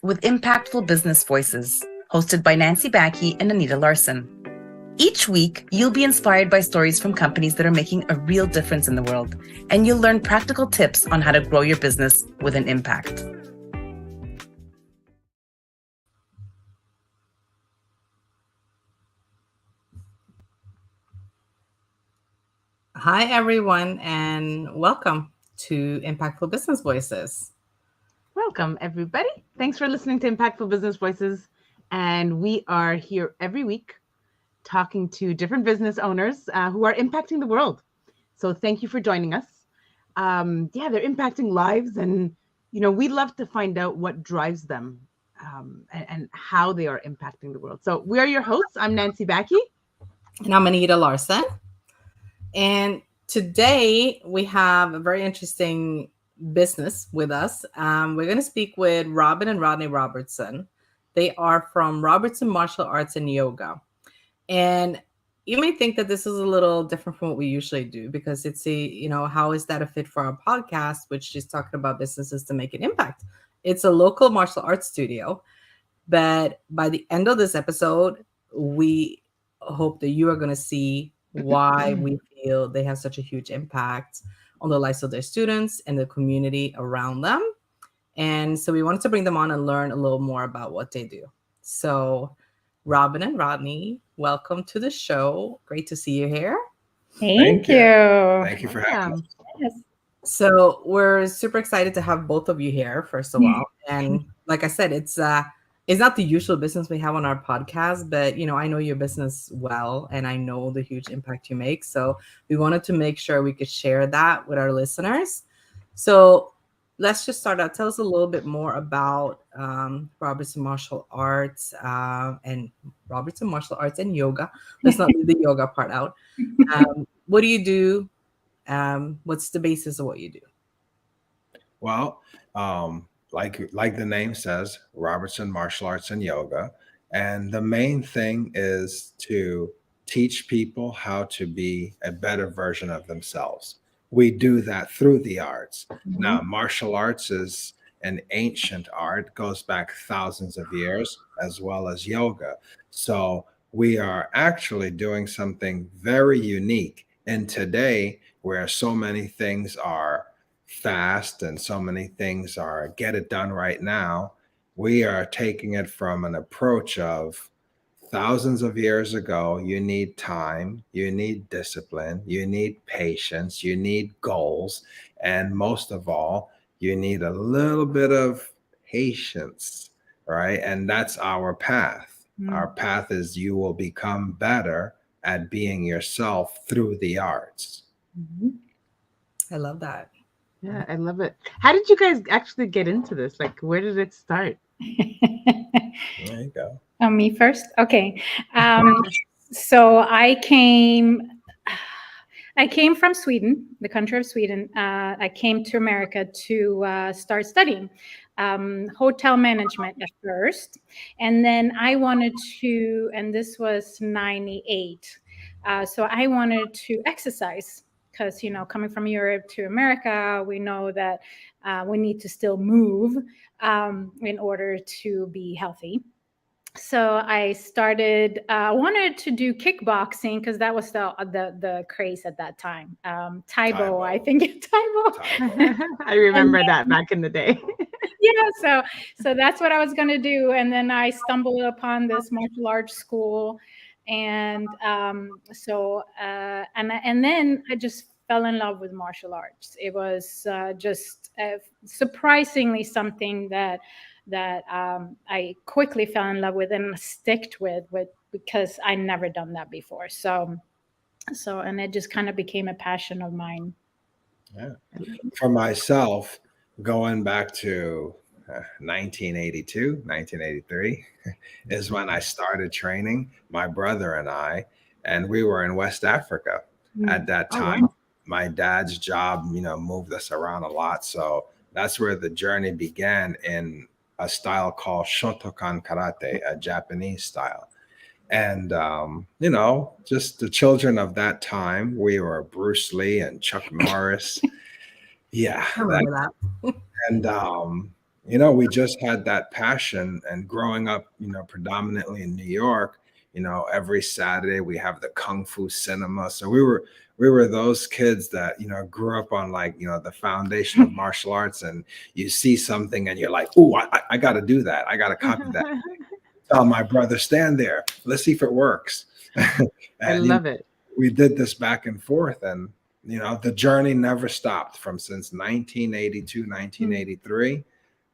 with Impactful Business Voices, hosted by Nancy Backey and Anita Larson. Each week, you'll be inspired by stories from companies that are making a real difference in the world, and you'll learn practical tips on how to grow your business with an impact. Hi, everyone, and welcome to Impactful Business Voices. Welcome, everybody. Thanks for listening to Impactful Business Voices. And we are here every week talking to different business owners who are impacting the world. So thank you for joining us. They're impacting lives, and we love to find out what drives them and how they are impacting the world. So we are your hosts. I'm Nancy Backey. And I'm Anita Larson. And today we have a very interesting business with us. We're going to speak with Robin and Rodney Robertson. They are from Robertson Martial Arts and Yoga. And you may think that this is a little different from what we usually do, because it's how is that a fit for our podcast, which is talking about businesses to make an impact. It's a local martial arts studio. But by the end of this episode, we hope that you are going to see why we feel they have such a huge impact on the lives of their students and the community around them. And so we wanted to bring them on and learn a little more about what they do. So Robin and Rodney, welcome to the show. Great to see you here. Thank you. Thank you for having us. Yes. So we're super excited to have both of you here, first of all. And like I said, it's not the usual business we have on our podcast, but I know your business well, and I know the huge impact you make. So we wanted to make sure we could share that with our listeners. So let's just start out. Tell us a little bit more about Robertson Martial Arts and Robertson Martial Arts and Yoga. Let's not leave the yoga part out. What do you do? What's the basis of what you do? Well, like the name says, Robertson Martial Arts and Yoga. And the main thing is to teach people how to be a better version of themselves. We do that through the arts. Now, martial arts is an ancient art, goes back thousands of years, as well as yoga. So we are actually doing something very unique in today, where so many things are fast and so many things are get it done right now. We are taking it from an approach of thousands of years ago. You need time, you need discipline, you need patience, you need goals, and most of all, you need a little bit of patience, right? And that's our path. Our path is you will become better at being yourself through the arts. I love that. Yeah, I love it. How did you guys actually get into this? Like, where did it start? There you go. Me first? Okay. So I came from Sweden, the country of Sweden. I came to America to start studying hotel management at first. And then I wanted to, and this was 98. So I wanted to exercise. Because, coming from Europe to America, we know that we need to still move in order to be healthy. So I started, wanted to do kickboxing because that was the craze at that time. Taibo, I think. Taibo. I remember that back in the day. Yeah, so that's what I was going to do. And then I stumbled upon this martial arts school. And and then I just fell in love with martial arts. It was just surprisingly something that I quickly fell in love with and sticked with because I never done that before. So and it just kind of became a passion of mine. Yeah. For myself, going back to 1982, 1983 is when I started training, my brother and we were in West Africa at that time. Wow. My dad's job, moved us around a lot. So that's where the journey began in a style called Shotokan Karate, a Japanese style. And, just the children of that time, we were Bruce Lee and Chuck Norris. Yeah. I remember that. And we just had that passion. And growing up, predominantly in New York, every Saturday we have the Kung Fu cinema. So we were those kids that, grew up on, like, the foundation of martial arts, and you see something and you're like, oh, I got to do that. I got to copy that. Tell my brother, stand there. Let's see if it works. I And love it. we did this back and forth, and the journey never stopped from since 1982, 1983,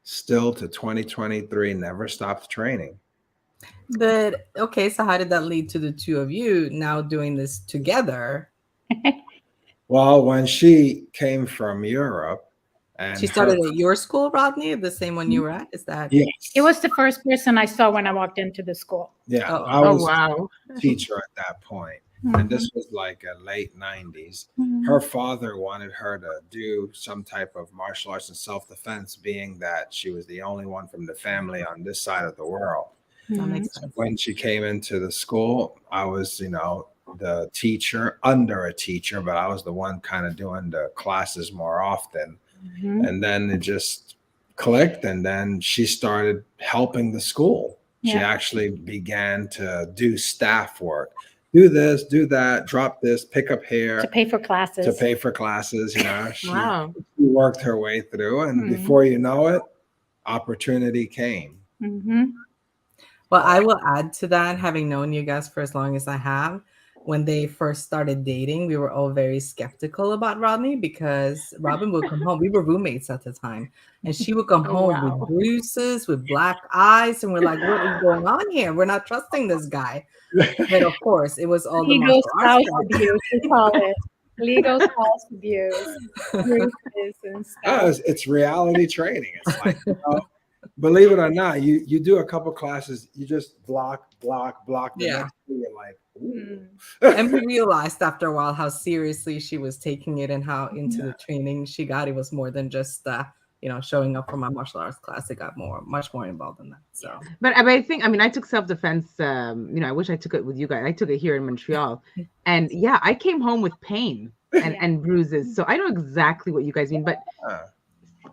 still to 2023, never stopped training. But okay, so how did that lead to the two of you now doing this together? Well, when she came from Europe, and She started at your school, Rodney, the same one you were at? Is that? yes, It was the first person I saw when I walked into the school. yeah, Oh. I Oh was wow. a teacher at that point. And this was like a late 90s. Her father wanted her to do some type of martial arts and self-defense, being that she was the only one from the family on this side of the world. That makes sense. When she came into the school, I was, the teacher under a teacher, but I was the one kind of doing the classes more often. And then it just clicked, and then she started helping the school. She actually began to do staff work. Do this, do that, drop this, pick up here. To pay for classes. She Wow. worked her way through, and before you know it, opportunity came. Well, I will add to that, having known you guys for as long as I have. When they first started dating, we were all very skeptical about Rodney because Robin would come home. We were roommates at the time, and she would come home with bruises, with black eyes, and we're like, "What is going on here? We're not trusting this guy." But of course, it was all the Legal martial arts spouse practice. abuse, we call it. Legal spouse abuse. Bruises and stuff. It's reality training. It's like, believe it or not, you do a couple classes, you just block. The next thing you're like, ooh. And we realized after a while how seriously she was taking it and how into the training she got. It was more than just showing up for my martial arts class. It got much more involved in that. So, But I think, I took self-defense. I wish I took it with you guys. I took it here in Montreal, and I came home with pain and bruises. So I know exactly what you guys mean. But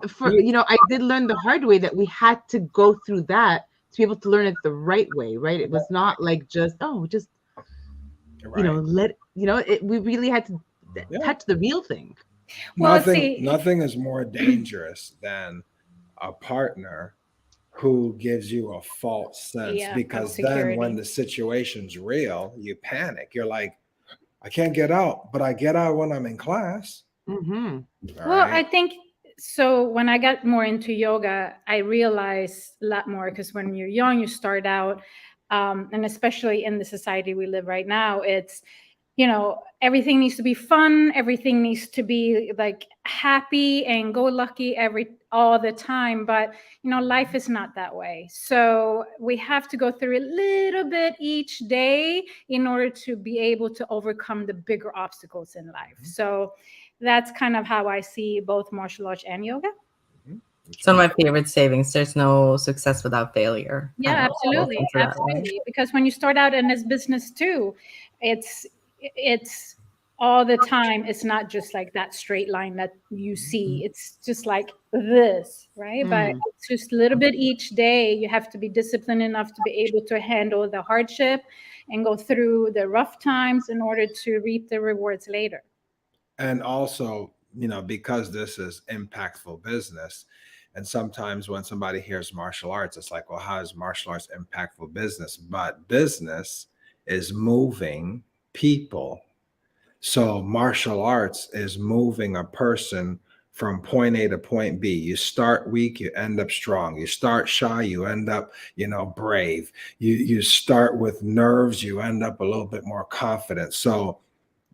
for I did learn the hard way that we had to go through that to be able to learn it the right way. Right? It was not like just Right. we really had to touch the real thing. Well, Nothing is more dangerous than a partner who gives you a false sense, because then when the situation's real, you panic. You're like, I can't get out, but I get out when I'm in class. Mm-hmm. Well, I think so. When I got more into yoga, I realized a lot more, because when you're young, you start out, and especially in the society we live right now, it's, everything needs to be fun. Everything needs to be like happy and go lucky all the time. But, life is not that way. So we have to go through a little bit each day in order to be able to overcome the bigger obstacles in life. So that's kind of how I see both martial arts and yoga. It's one of my favorite sayings. There's no success without failure. Yeah, absolutely. Absolutely. Because when you start out in this business too, it's all the time. It's not just like that straight line that you see. It's just like this, right? But it's just a little bit each day. You have to be disciplined enough to be able to handle the hardship and go through the rough times in order to reap the rewards later. And also, because this is impactful business, and sometimes when somebody hears martial arts, it's like, well, how is martial arts impactful business? But business is moving people. So martial arts is moving a person from point A to point B. You start weak, you end up strong. You start shy, you end up, brave. You start with nerves, you end up a little bit more confident. So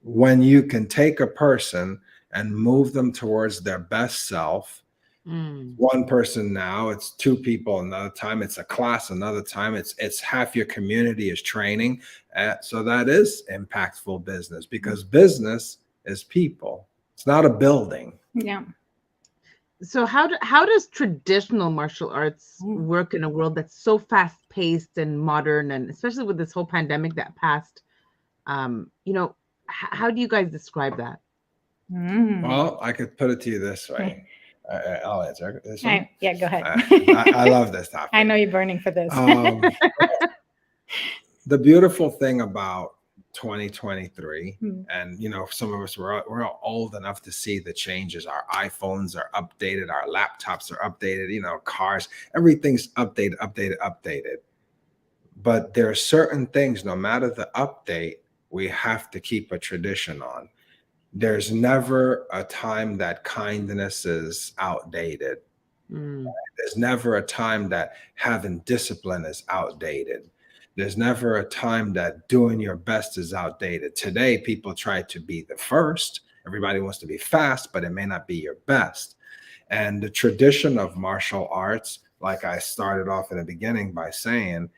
when you can take a person and move them towards their best self, one person now, it's two people, another time it's a class, another time it's half your community is training. So that is impactful business, because business is people. It's not a building. Yeah. So how does traditional martial arts work in a world that's so fast-paced and modern, and especially with this whole pandemic that passed? How do you guys describe that? Well, I could put it to you this way. I'll answer this one. Yeah, go ahead. I love this topic. I know you're burning for this. The beautiful thing about 2023, Hmm. and some of us we're old enough to see the changes. Our iPhones are updated, our laptops are updated, cars, everything's updated. But there are certain things, no matter the update, we have to keep a tradition on. There's never a time that kindness is outdated. There's never a time that having discipline is outdated. There's never a time that doing your best is outdated. Today, people try to be the first. Everybody wants to be fast, but it may not be your best. And the tradition of martial arts, like I started off in the beginning by saying,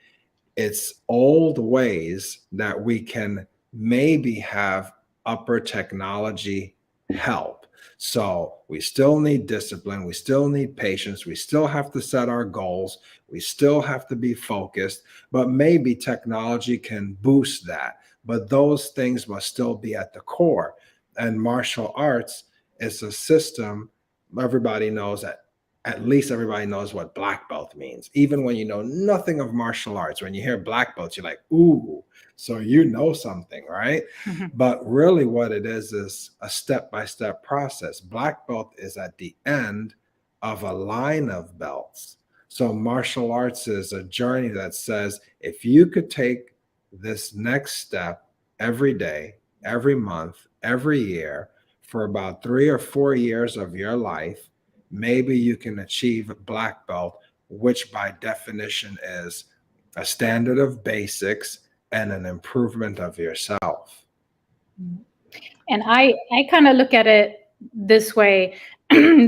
it's old ways that we can maybe have upper technology help. So we still need discipline. We still need patience. We still have to set our goals. We still have to be focused, but maybe technology can boost that. But those things must still be at the core. And martial arts is a system. Everybody knows that. At least everybody knows what black belt means. Even when you know nothing of martial arts, when you hear black belts, you're like, ooh, so you know something, right? Mm-hmm. But really what it is a step-by-step process. Black belt is at the end of a line of belts. So martial arts is a journey that says, if you could take this next step every day, every month, every year, for about 3 or 4 years of your life, maybe you can achieve black belt, which by definition is a standard of basics and an improvement of yourself. And I kind of look at it this way.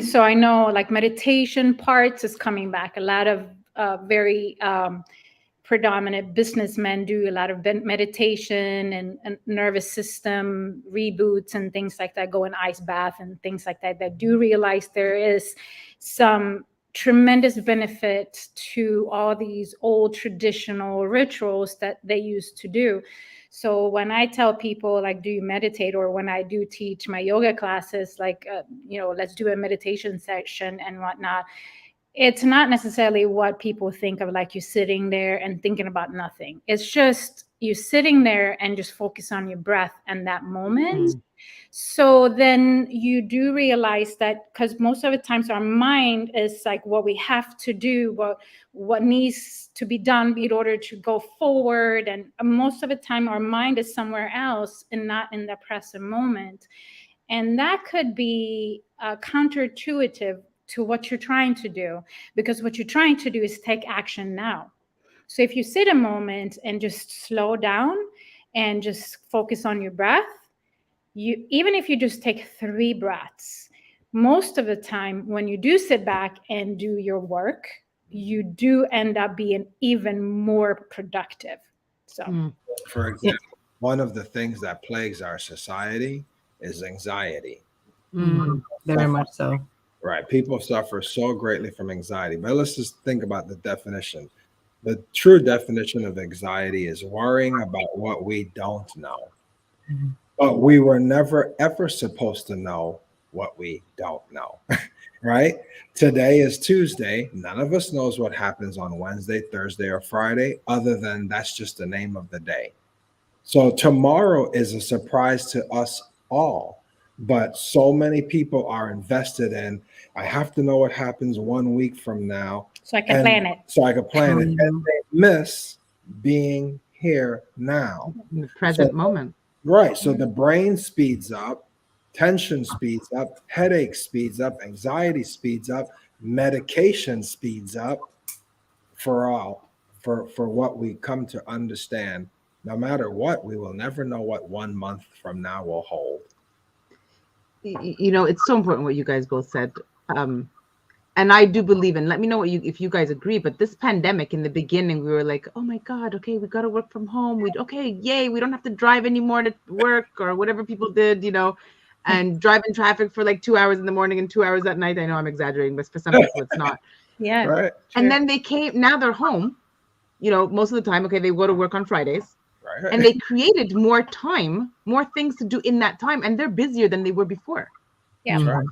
So I know like meditation parts is coming back. A lot of very predominant businessmen do a lot of meditation and nervous system reboots and things like that, go in ice bath and things like that, that do realize there is some tremendous benefit to all these old traditional rituals that they used to do. So when I tell people like, do you meditate? Or when I do teach my yoga classes, like, let's do a meditation session and whatnot. It's not necessarily what people think of, like you sitting there and thinking about nothing. It's just you sitting there and just focus on your breath and that moment. So then you do realize that, because most of the times our mind is like what we have to do, what needs to be done in order to go forward. And most of the time our mind is somewhere else and not in the present moment. And that could be counterintuitive to what you're trying to do, because what you're trying to do is take action now. So if you sit a moment and just slow down and just focus on your breath, even if you just take 3 breaths, most of the time when you do sit back and do your work, you do end up being even more productive. So, for example, one of the things that plagues our society is anxiety. Very much so. Right. People suffer so greatly from anxiety. But let's just think about the definition. The true definition of anxiety is worrying about what we don't know. But we were never, ever supposed to know what we don't know. Right? Today is Tuesday. None of us knows what happens on Wednesday, Thursday, or Friday, other than that's just the name of the day. So tomorrow is a surprise to us all. But so many people are invested in, I have to know what happens 1 week from now. So I can plan it. So I can plan it. And they miss being here now. In the present moment. Right. So the brain speeds up, tension speeds up, headache speeds up, anxiety speeds up, medication speeds up for what we come to understand. No matter what, we will never know what 1 month from now will hold. It's so important what you guys both said. And I do believe in, let me know if you guys agree, but this pandemic in the beginning, we were like, oh my God, okay, we got to work from home. Okay, yay, we don't have to drive anymore to work or whatever people did, and drive in traffic for like 2 hours in the morning and 2 hours at night. I know I'm exaggerating, but for some people it's not. Yeah. Right. And then now they're home, most of the time, okay, they go to work on Fridays. Right. And they created more time, more things to do in that time, and they're busier than they were before. Yeah. That's right.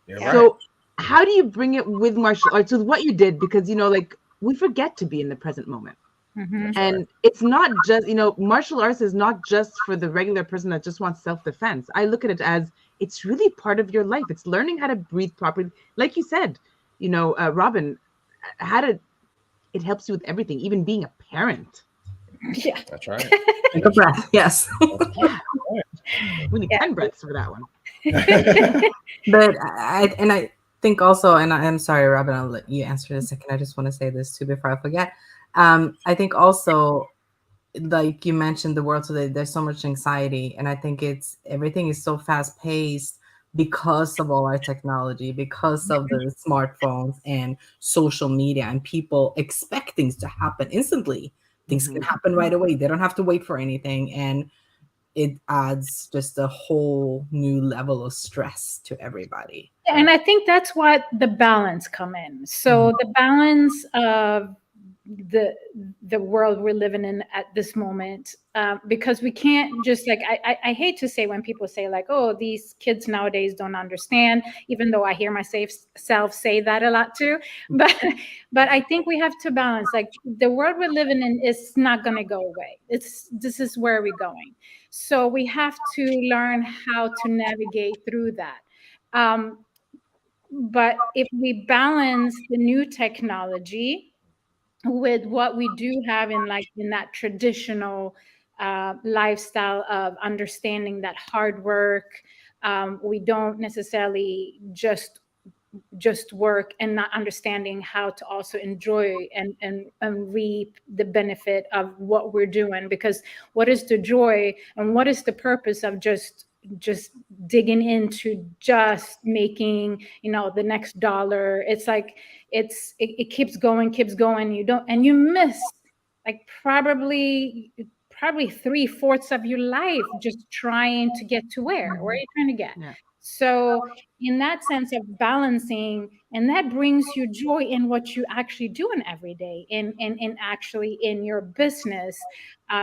You're right. So how do you bring it with martial arts, with what you did? Because, like, we forget to be in the present moment. Mhm. That's And right. it's not just, martial arts is not just for the regular person that just wants self-defense. I look at it as it's really part of your life. It's learning how to breathe properly. Like you said, Robin, how to, it helps you with everything, even being a parent. Yeah. That's right. Take a breath. Yes. Yeah, we need Yeah. 10 breaths for that one. But I think also, and I'm sorry, Robin, I'll let you answer in a second. I just want to say this too before I forget. I think also, like you mentioned, the world today, there's so much anxiety, and I think it's everything is so fast paced because of all our technology, because of the smartphones and social media, and people expect things to happen instantly. Things can Mhm. happen right away. They don't have to wait for anything, and it adds just a whole new level of stress to everybody. And I think that's what the balance come in. So the balance of the the world we're living in at this moment, because we can't just like I hate to say when people say like, oh, these kids nowadays don't understand, even though I hear myself say that a lot too. But I think we have to balance. Like the world we're living in is not going to go away. This is where we're going. So we have to learn how to navigate through that. Um, but if we balance the new technology with what we do have in like in that traditional lifestyle of understanding that hard work, we don't necessarily just work and not understanding how to also enjoy and reap the benefit of what we're doing, because what is the joy and what is the purpose of just digging into just making the next dollar? It's like it keeps going, you don't, and you miss like probably 3/4 of your life just trying to get to where are you trying to get? Yeah. So in that sense of balancing, and that brings you joy in what you actually doing every day in actually in your business.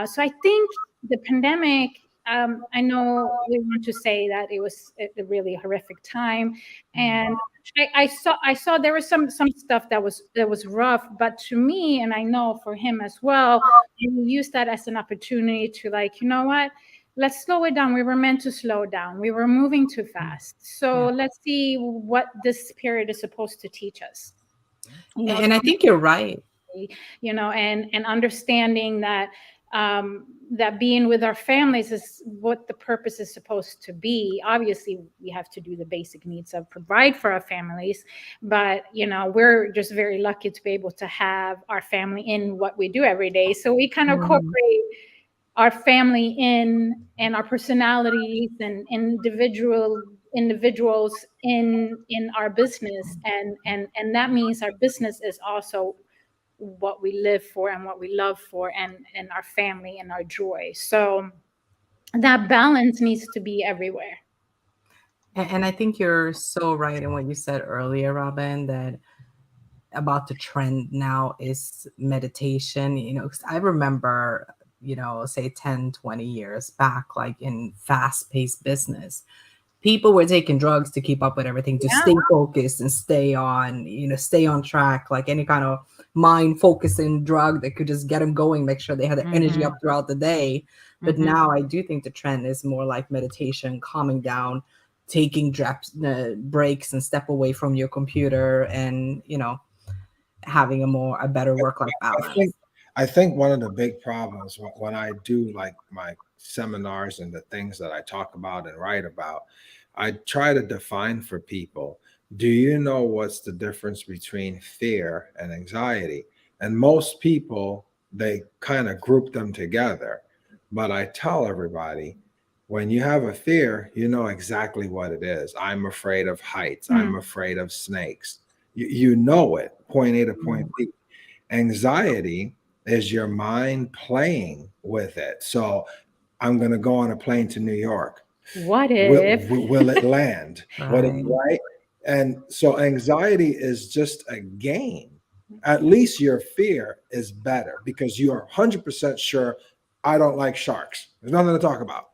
So I think the pandemic, I know we want to say that it was a really horrific time, and I saw there was some stuff that was rough, but to me, and I know for him as well, he used that as an opportunity to like, you know what, let's slow it down. We were meant to slow down. We were moving too fast. So Yeah. let's see what this period is supposed to teach us. And I think you're right. And understanding that that being with our families is what the purpose is supposed to be. Obviously, we have to do the basic needs of provide for our families, but we're just very lucky to be able to have our family in what we do every day. So we kind of incorporate our family in and our personalities and individuals in our business, and that means our business is also what we live for and what we love for, and our family and our joy. So that balance needs to be everywhere. And I think you're so right in what you said earlier, Robin, that about the trend now is meditation. 'Cause I remember, say 10, 20 years back, like in fast-paced business, people were taking drugs to keep up with everything, to Yeah. stay focused and stay on track, like any kind of mind focusing drug that could just get them going, make sure they had the energy up throughout the day. But now I do think the trend is more like meditation, calming down, taking breaks and step away from your computer, and having a better work-life I balance. think I think one of the big problems when I do like my seminars and the things that I talk about and write about, I try to define for people, do you know what's the difference between fear and anxiety? And most people, they kind of group them together. But I tell everybody, when you have a fear, you know exactly what it is. I'm afraid of heights. I'm afraid of snakes. You know it, point A to point B. Anxiety is your mind playing with it. So I'm going to go on a plane to New York. What Will, if? will it land? Right. Right? And so anxiety is just a game. At least your fear is better because you are 100% sure I don't like sharks. There's nothing to talk about.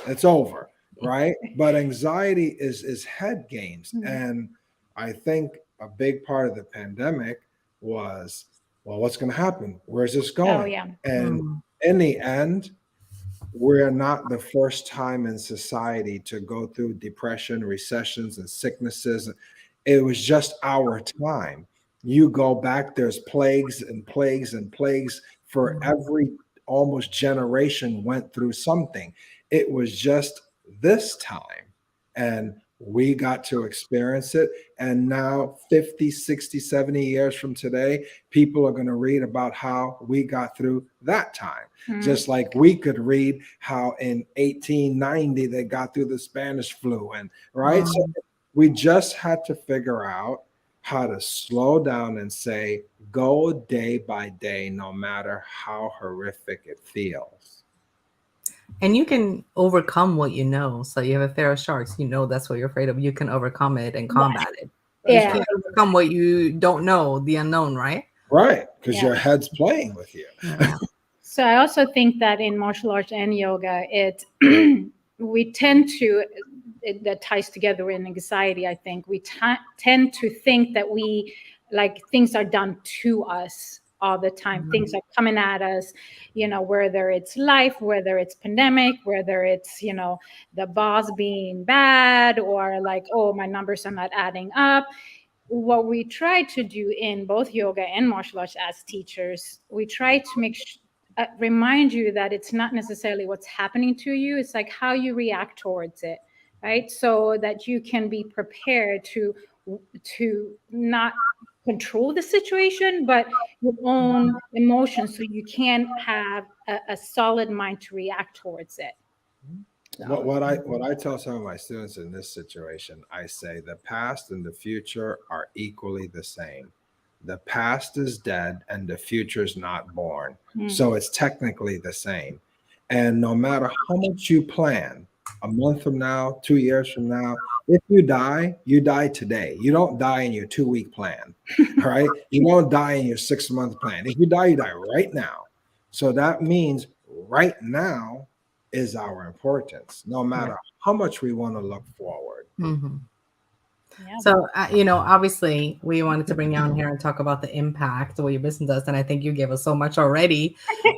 It's over, right? But anxiety is head games. And I think a big part of the pandemic was, well, what's going to happen? Where's this Oh, going? yeah. And Mm. in the end, we're not the first time in society to go through depression, recessions, and sicknesses. It was just our time. You go back, there's plagues and plagues and plagues for every almost generation went through something. It was just this time. And we got to experience it. And now, 50, 60, 70 years from today, people are going to read about how we got through that time. Just like we could read how in 1890 they got through the Spanish flu. And right. So we just had to figure out how to slow down and say, go day by day, no matter how horrific it feels. And you can overcome what you know. So you have a fear of sharks, you know that's what you're afraid of. You can overcome it and combat it. You Yeah. can't overcome what you don't know, the unknown, right? Right. Because Yeah. your head's playing with you. Yeah. So I also think that in martial arts and yoga, we tend to, that ties together with anxiety. I think we tend to think that we, like, things are done to us all the time. Things are coming at us, whether it's life, whether it's pandemic, whether it's, the boss being bad, or like, oh, my numbers are not adding up. What we try to do in both yoga and martial arts as teachers, we try to remind you that it's not necessarily what's happening to you. It's like how you react towards it, right? So that you can be prepared to not control the situation, but your own emotions, so you can have a solid mind to react towards it. What I tell some of my students in this situation, I say the past and the future are equally the same. The past is dead and the future is not born. So it's technically the same. And no matter how much you plan, a month from now, 2 years from now, if you die today. You don't die in your 2 week plan, right? You don't die in your 6 month plan. If you die right now. So that means right now is our importance, no matter how much we want to look forward. Mm-hmm. Yeah. So, obviously, we wanted to bring you on here and talk about the impact of what your business does. And I think you gave us so much already.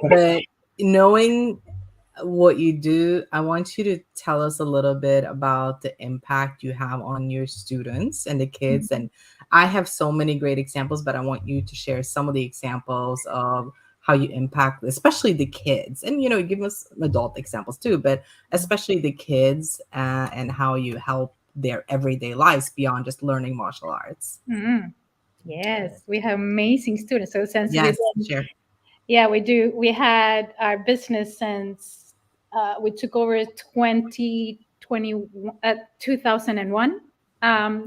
But knowing what you do, I want you to tell us a little bit about the impact you have on your students and the kids. And I have so many great examples, but I want you to share some of the examples of how you impact, especially the kids. And, you give us adult examples too, but especially the kids, and how you help their everyday lives beyond just learning martial arts. Yes, we have amazing students. So since Yes, sure. Yeah, we do. We had our business since we took over 2001.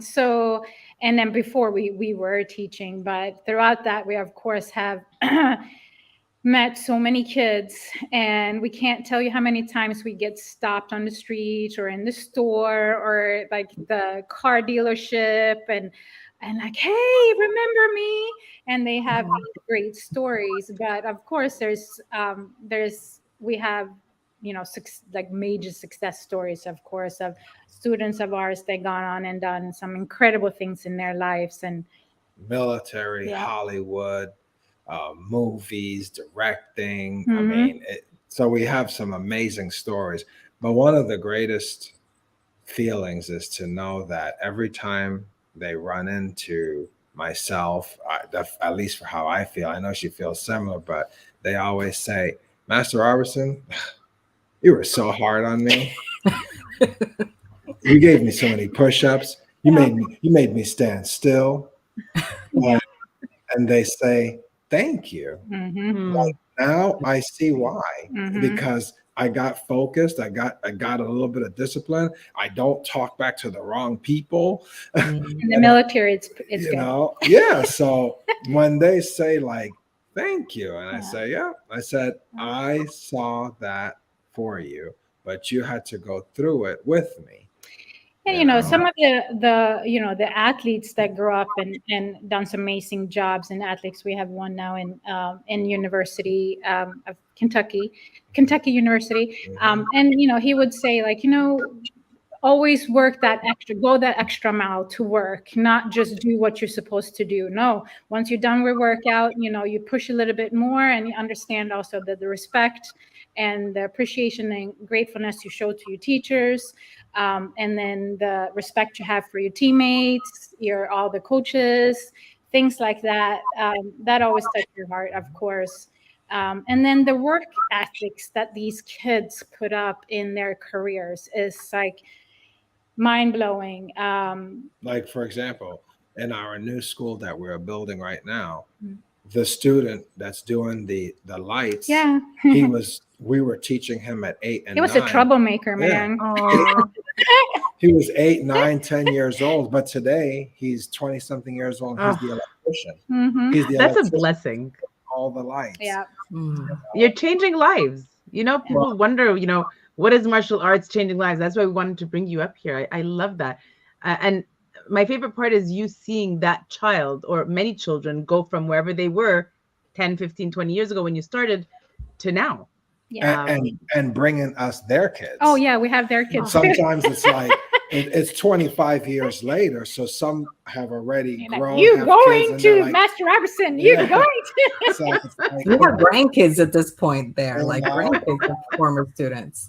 So, and then before we were teaching, but throughout that, we of course have met so many kids, and we can't tell you how many times we get stopped on the street or in the store or like the car dealership, and like, hey, remember me? And they have these great stories. But of course, we have like major success stories, of course, of students of ours that gone on and done some incredible things in their lives. And Military, Yeah. Hollywood, movies, directing. I mean, so we have some amazing stories. But one of the greatest feelings is to know that every time they run into myself, at least for how I feel, I know she feels similar, but they always say, Master Robertson, you were so hard on me. You gave me so many push-ups. You made me stand still. And they say, thank you. Like, now I see why. Because I got focused. I got a little bit of discipline. I don't talk back to the wrong people. In the military, it's good. Yeah. So when they say like, thank you, and I say, yeah, I said, I saw that for you, but you had to go through it with me. And some of the athletes that grew up and done some amazing jobs in athletics. We have one now in University of Kentucky University, and he would say, like, always work that extra, go that extra mile to work, not just do what you're supposed to do. No, once you're done with workout, you push a little bit more, and you understand also that the respect and the appreciation and gratefulness you show to your teachers, and then the respect you have for your teammates, all the coaches, things like that. That always touch your heart, of course. And then the work ethics that these kids put up in their careers is like mind-blowing. Like, for example, in our new school that we're building right now, the student that's doing the lights, yeah, we were teaching him at 8 and he was 9. a troublemaker, man. He was 8, 9, 10 years old, but today he's 20 something years old. He's the electrician. He's the That's a electrician. blessing. All the lights. Yeah. You're changing lives. People wonder, what is martial arts changing lives? That's why we wanted to bring you up here. I love that. And my favorite part is you seeing that child or many children go from wherever they were 10, 15, 20 years ago when you started to now. Yeah. And bringing us their kids. Oh yeah, we have their kids. Sometimes it's like it's 25 years later, so some have already grown. You going to Master Robertson? You going to? So you have grandkids at this point. There, like grandkids of former students.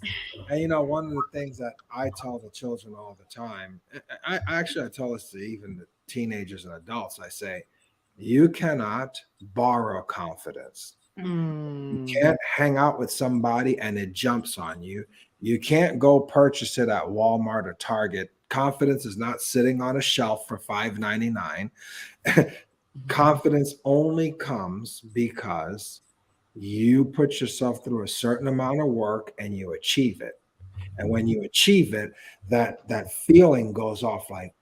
And one of the things that I tell the children all the time, I tell this to even the teenagers and adults. I say, you cannot borrow confidence. You can't hang out with somebody and it jumps on you. You can't go purchase it at Walmart or Target. Confidence is not sitting on a shelf for $5.99. Confidence only comes because you put yourself through a certain amount of work and you achieve it. And when you achieve it, that feeling goes off like,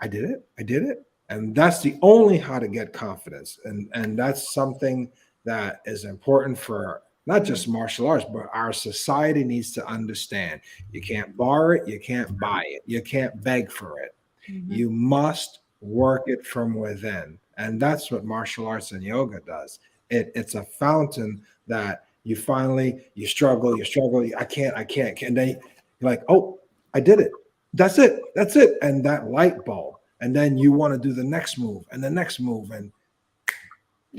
I did it. And that's the only how to get confidence. And that's something that is important for not just martial arts, but our society needs to understand. You can't borrow it. You can't buy it. You can't beg for it. You must work it from within. And that's what martial arts and yoga does. It's a fountain that you struggle. I can't. And then you're like, oh, I did it. That's it. And that light bulb. And then you want to do the next move and the next move.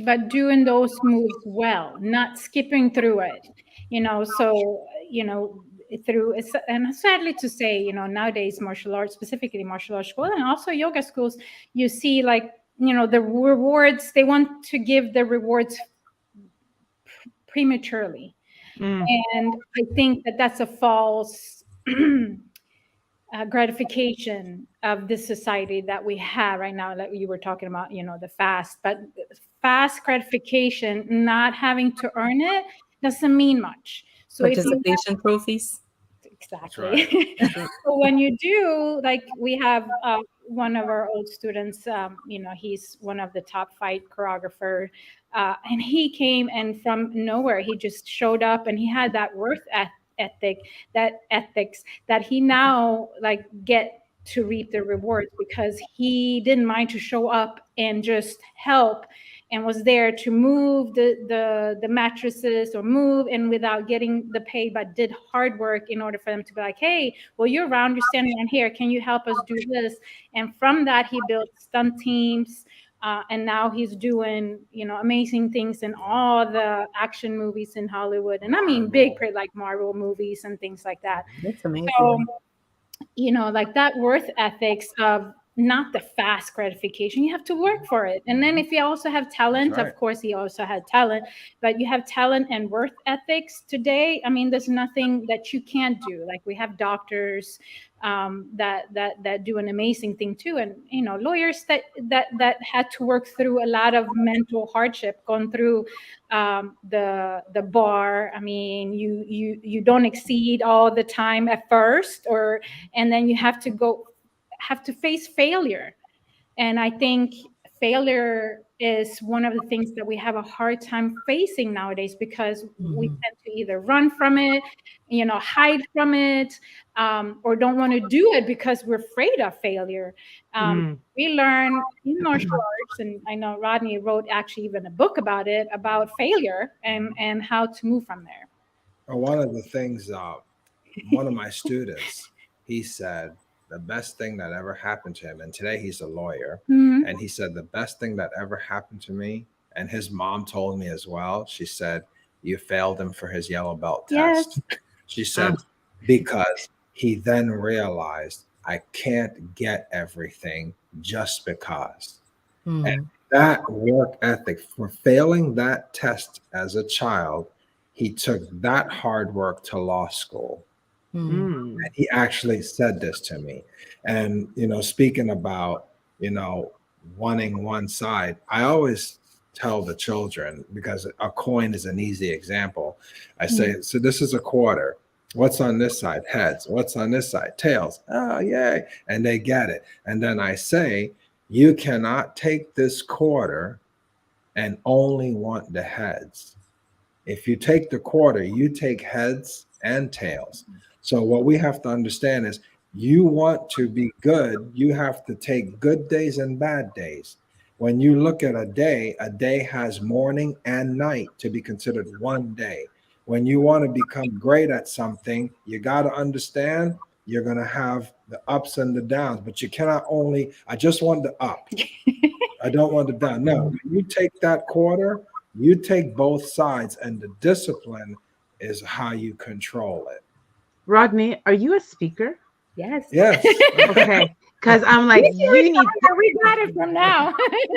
But doing those moves well, not skipping through it, through, and sadly to say, nowadays martial arts, specifically martial arts school and also yoga schools, you see like, the rewards, they want to give the rewards prematurely. And I think that that's a false gratification of this society that we have right now, like you were talking about, the fast gratification, not having to earn it doesn't mean much. So participation trophies. Exactly. So when you do, like we have one of our old students, he's one of the top fight choreographer, and he came and from nowhere, he just showed up and he had that ethics that he now like get to reap the rewards, because he didn't mind to show up and just help and was there to move the mattresses or move and without getting the pay, but did hard work in order for them to be like, hey, well, you're standing around here, can you help us do this? And from that he built stunt teams, and now he's doing amazing things in all the action movies in Hollywood, and I mean big like Marvel movies and things like that. That's amazing. So like that worth ethics of not the fast gratification, you have to work for it. And then if you also have talent, of course he also had talent, but you have talent and worth ethics today, I mean, there's nothing that you can't do. Like we have doctors that do an amazing thing too, and lawyers that had to work through a lot of mental hardship, gone through the bar. I mean, you don't exceed all the time at first, and then you have to face failure. And I think failure is one of the things that we have a hard time facing nowadays, because we tend to either run from it, hide from it, or don't want to do it because we're afraid of failure. We learn in martial arts, and I know Rodney wrote actually even a book about it, about failure and how to move from there. One of the things, one of my students, he said the best thing that ever happened to him, and today he's a lawyer, Mhm. and he said the best thing that ever happened to me, and his mom told me as well. She said, "You failed him for his yellow belt Yes. test." She said, because he then realized I can't get everything just because. And that work ethic for failing that test as a child, he took that hard work to law school. Mm. He actually said this to me. And, speaking about, you know, wanting one side, I always tell the children, because a coin is an easy example. I say, so this is a quarter. What's on this side? Heads. What's on this side? Tails. Oh, yay. And they get it. And then I say, you cannot take this quarter and only want the heads. If you take the quarter, you take heads and tails. So what we have to understand is you want to be good, you have to take good days and bad days. When you look at a day has morning and night to be considered one day. When you want to become great at something, you got to understand you're going to have the ups and the downs, but you cannot only, I just want the up. I don't want the down. No, when you take that quarter, you take both sides, and the discipline is how you control it. Rodney, are you a speaker? Yes. Yes. Okay. Because I'm like, you need. We got it from now.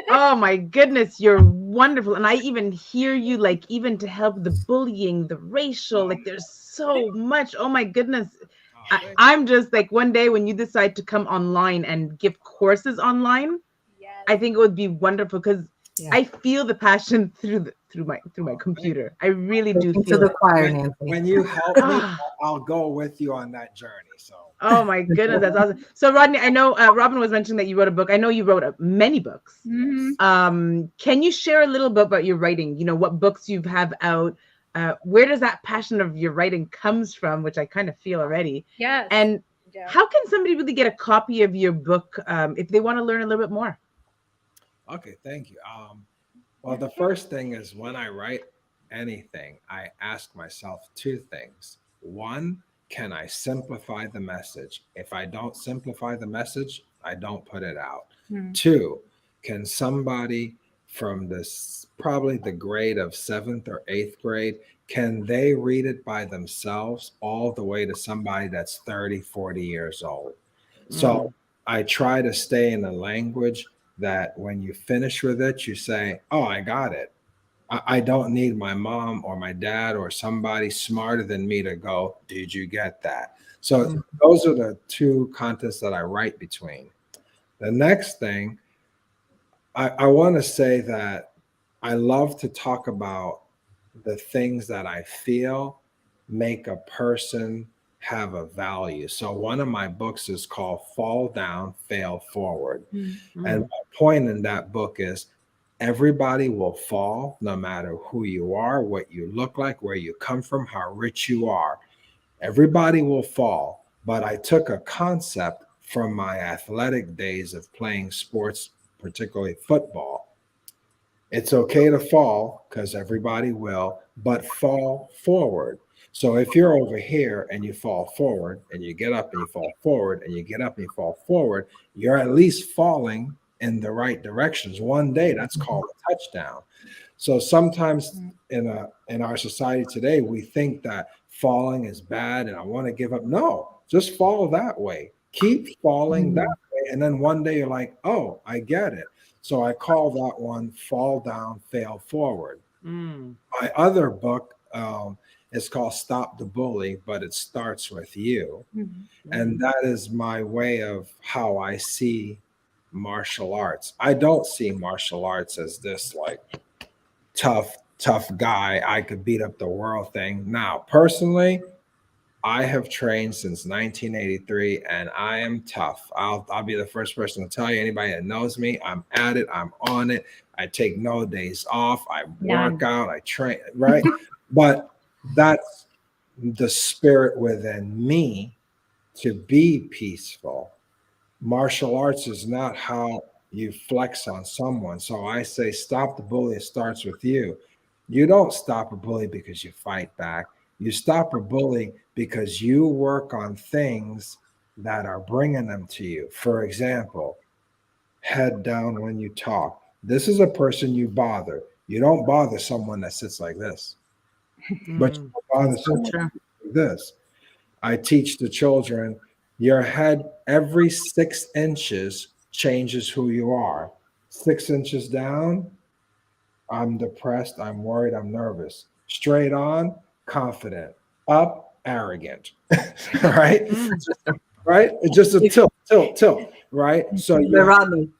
Oh my goodness, you're wonderful. And I even hear you, like, even to help the bullying, the racial, like, there's so much. Oh my goodness. I'm just like, one day when you decide to come online and give courses online, I think it would be wonderful because I feel the passion through my computer. I really do Into feel the it. choir, Nancy. When you help me, I'll go with you on that journey. So. Oh my goodness, that's awesome. So Rodney, I know Robin was mentioning that you wrote a book. I know you wrote many books. Mhm. Can you share a little bit about your writing? You know, what books you have out? Where does that passion of your writing comes from, which I kind of feel already? Yes. And Yeah. how can somebody really get a copy of your book if they want to learn a little bit more? Okay, thank you. Well, the first thing is when I write anything, I ask myself two things. One, can I simplify the message? If I don't simplify the message, I don't put it out. Two, can somebody from this, probably the grade of 7th or 8th grade, can they read it by themselves all the way to somebody that's 30, 40 years old? So I try to stay in a language that when you finish with it, you say, oh, I got it. I don't need my mom or my dad or somebody smarter than me to go, did you get that? So those are the two contents that I write between. The next thing, I want to say that I love to talk about the things that I feel make a person have a value. So one of my books is called Fall Down, Fail Forward. And my point in that book is everybody will fall no matter who you are, what you look like, where you come from, how rich you are. Everybody will fall. But I took a concept from my athletic days of playing sports, particularly football. It's okay to fall because everybody will, but fall forward. So if you're over here and you fall forward and you get up and you fall forward and you get up and you fall forward, you're at least falling in the right directions. One day that's called a touchdown. So sometimes in our society today, we think that falling is bad and I want to give up. No, just fall that way. Keep falling that way. And then one day you're like, oh, I get it. So I call that one Fall Down, Fail Forward. My other book is called Stop the Bully, but it starts with you. And that is my way of how I see martial arts. I don't see martial arts as this like tough guy, I could beat up the world thing. Now, personally, I have trained since 1983 and I am tough. I'll be the first person to tell you, anybody that knows me, I'm at it, I'm on it. I take no days off, I work out, I train, right? But that's the spirit within me to be peaceful. Martial arts is not how you flex on someone. So I say, stop the bully. It starts with you. You don't stop a bully because you fight back. You stop a bully because you work on things that are bringing them to you. For example, head down when you talk. This is a person you bother. You don't bother someone that sits like this, but you don't bother That's so someone true. like this. I teach the children your head every 6 inches changes who you are. 6 inches down, I'm depressed, I'm worried, I'm nervous. Straight on, confident. Up, arrogant. Right? Right? It's just a tilt, right? So But you Rodney,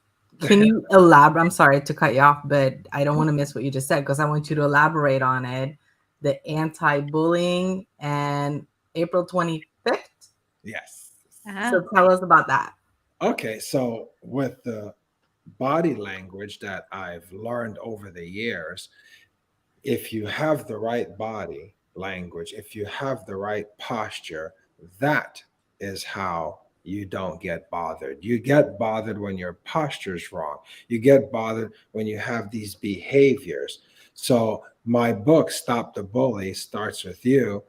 can you elaborate? I'm sorry to cut you off, but I don't want to miss what you just said because I want you to elaborate on it. The anti-bullying and April 25th. yes. So tell us about that. Okay, so with the body language that I've learned over the years, if you have the right body language, if you have the right posture, that is how you don't get bothered. You get bothered when your posture's wrong. You get bothered when you have these behaviors. So, my book, Stop the Bully, starts with you.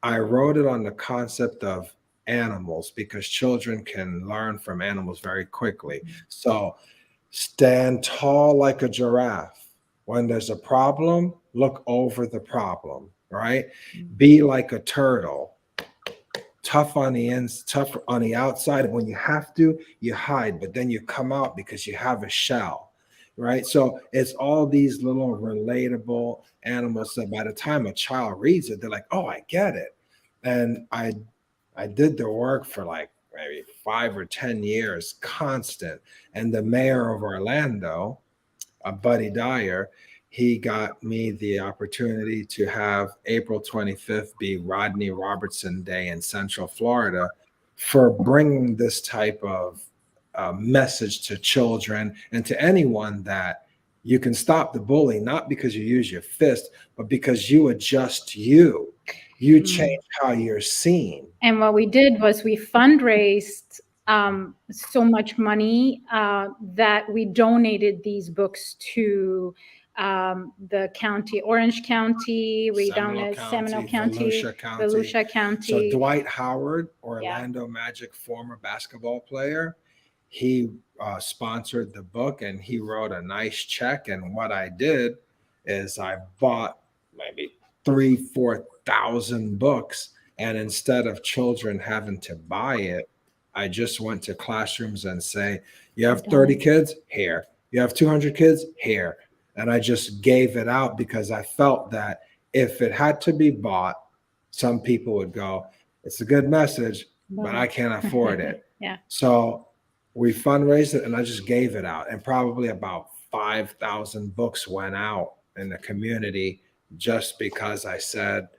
I wrote it on the concept of animals because children can learn from animals very quickly. So, stand tall like a giraffe. When there's a problem, look over the problem, right? Be like a turtle, tough on the ends, tough on the outside. When you have to, you hide, but then you come out because you have a shell, right? So it's all these little relatable animals that by the time a child reads it, they're like, oh, I get it. And I did the work for like maybe 5 or 10 years, constant. And the mayor of Orlando, Buddy Dyer, he got me the opportunity to have April 25th be Rodney Robertson Day in Central Florida for bringing this type of message to children and to anyone that you can stop the bullying, not because you use your fist, but because you adjust you. You change how you're seen. And what we did was we fundraised so much money that we donated these books to the county, Orange County. We donated Seminole County, Volusia So County. Dwight Howard, Yeah. Orlando Magic former basketball player, he sponsored the book and he wrote a nice check. And what I did is I bought maybe 3,000-4,000 books, and instead of children having to buy it, I just went to classrooms and say, you have 30 kids here, you have 200 kids here, and I just gave it out because I felt that if it had to be bought, some people would go, it's a good message, but I can't afford it. Yeah. So we fundraised it and I just gave it out, and probably about 5,000 books went out in the community just because I said,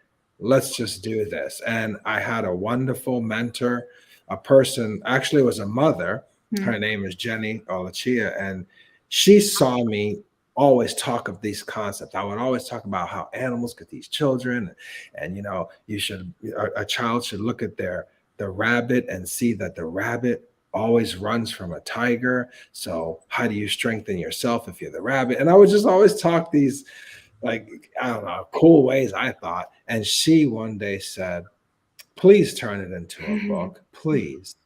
let's just do this. And I had a wonderful mentor, a person, actually it was a mother. Her name is Jenny Olachia, and she saw me always talk of these concepts. I would always talk about how animals could teach children, and you should, a child should look at the rabbit and see that the rabbit always runs from a tiger. So how do you strengthen yourself if you're the rabbit? And I would just always talk these, like, I don't know, cool ways, I thought. And she one day said, please turn it into a book, please.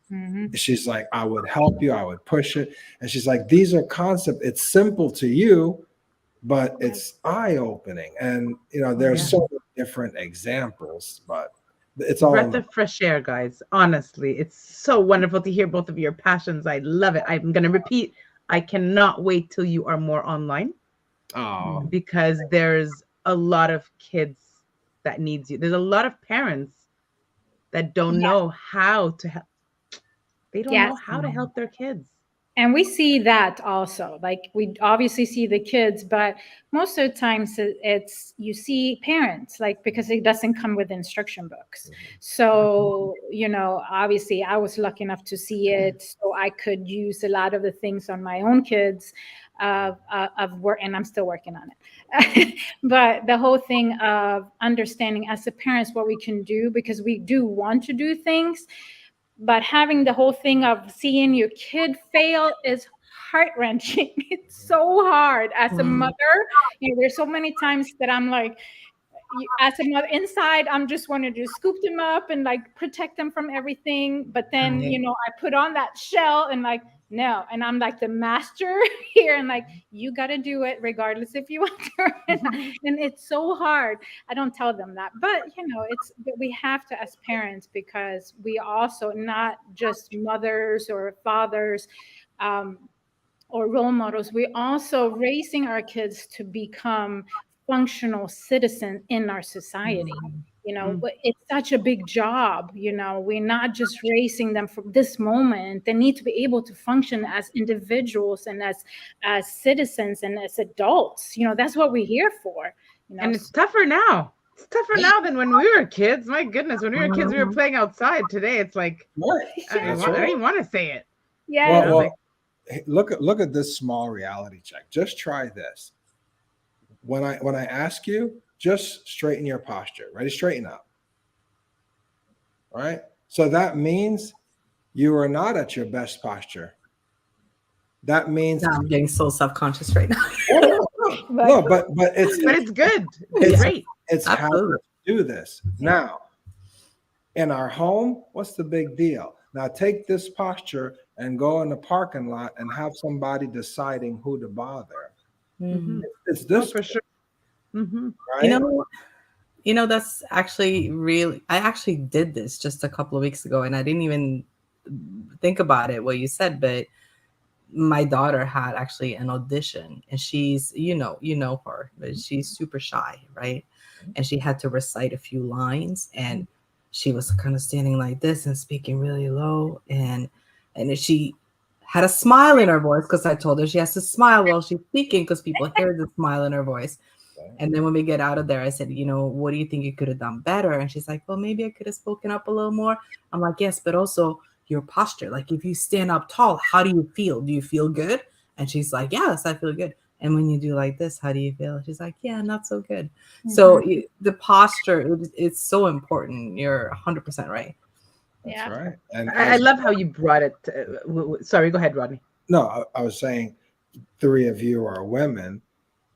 She's like, I would help you, I would push it. And she's like, these are concepts, it's simple to you, but it's eye-opening. And there's so many different examples, but it's all breath of fresh air, guys. Honestly, it's so wonderful to hear both of your passions. I love it. I'm going to repeat, I cannot wait till you are more online. Because there's a lot of kids that needs you. There's a lot of parents that don't know how to help. They don't know how to help their kids. And we see that also. Like, we obviously see the kids, but most of the times it's you see parents, like, because it doesn't come with instruction books. So, obviously I was lucky enough to see it, so I could use a lot of the things on my own kids of work, and I'm still working on it. But the whole thing of understanding as a parents what we can do, because we do want to do things, but having the whole thing of seeing your kid fail is heart-wrenching. It's so hard as a mother. There's so many times that I'm like, as a mother inside, I'm just wanting to scoop them up and like protect them from everything. But then, Right. I put on that shell and like, no, and I'm like the master here, and like, you got to do it regardless if you want to. And it's so hard. I don't tell them that, but we have to as parents, because we also not just mothers or fathers, or role models. We're also raising our kids to become functional citizens in our society. It's such a big job. We're not just raising them for this moment. They need to be able to function as individuals and as citizens and as adults. That's what we're here for. And it's tougher now. It's tougher now than when we were kids. My goodness, when we were kids, we were playing outside. Today, it's like I don't even want to say it. Yeah. Well, look at this small reality check. Just try this. When I ask you, just straighten your posture. Ready? Straighten up. All right. So that means you are not at your best posture. That means I'm getting so self-conscious right now. no, but it's good. It's great. It's how Absolutely. to do this. Now, in our home, what's the big deal? Now take this posture and go in the parking lot and have somebody deciding who to bother. Mhm. It's this for sure. Mm-hmm. right? That's actually really, I actually did this just a couple of weeks ago, and I didn't even think about it, what you said, but my daughter had actually an audition, and she's, you know her, but she's super shy, right? And she had to recite a few lines, and she was kind of standing like this and speaking really low, and she had a smile in her voice, because I told her she has to smile while she's speaking, because people hear the smile in her voice. And then when we get out of there, I said, what do you think you could have done better? And she's like, well, maybe I could have spoken up a little more. I'm like, yes, but also your posture. Like, if you stand up tall, how do you feel? Do you feel good? And she's like, yes, I feel good. And when you do like this, how do you feel? She's like, yeah, not so good. Mm-hmm. So the posture, it's so important. You're 100% right. That's right. And I love how you brought it. Sorry, go ahead, Rodney. No, I was saying, three of you are women.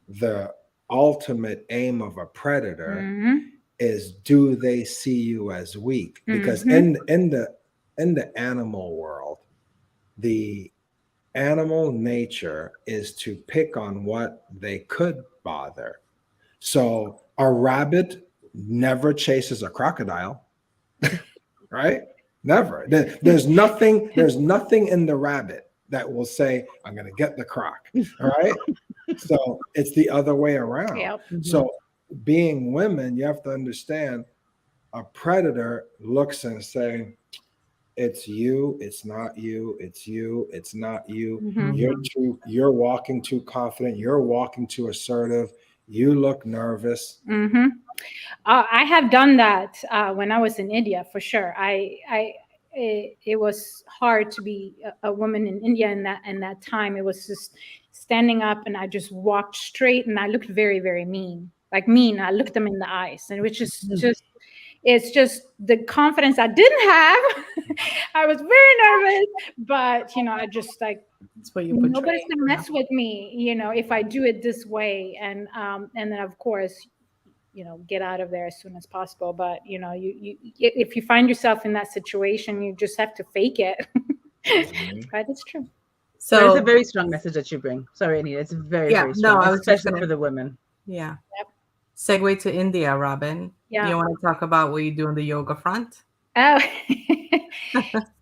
The ultimate aim of a predator is, do they see you as weak? Because in the animal world, the animal nature is to pick on what they could bother. So a rabbit never chases a crocodile, right? Never. There's nothing in the rabbit that will say, I'm going to get the croc. All right. So it's the other way around. Yep. So being women, you have to understand, a predator looks and saying, it's you, it's not you, it's you, it's not you. You're walking too confident, you're walking too assertive, you look nervous. I have done that when I was in India, for sure. It was hard to be a woman in India in that time. It was just standing up, and I just walked straight, and I looked very, very mean. Like mean. I looked them in the eyes, and which is it's just the confidence I didn't have. I was very nervous, but I just like, that's what you nobody's gonna mess with me, if I do it this way. And then of course, get out of there as soon as possible. But you if you find yourself in that situation, you just have to fake it. But it's true. So it's a very strong message that you bring. Sorry, Anita, it's very, very strong, especially for the women. Yeah. Yep. Segue to India, Robin. Yeah. Do you want to talk about what you do on the yoga front? Oh,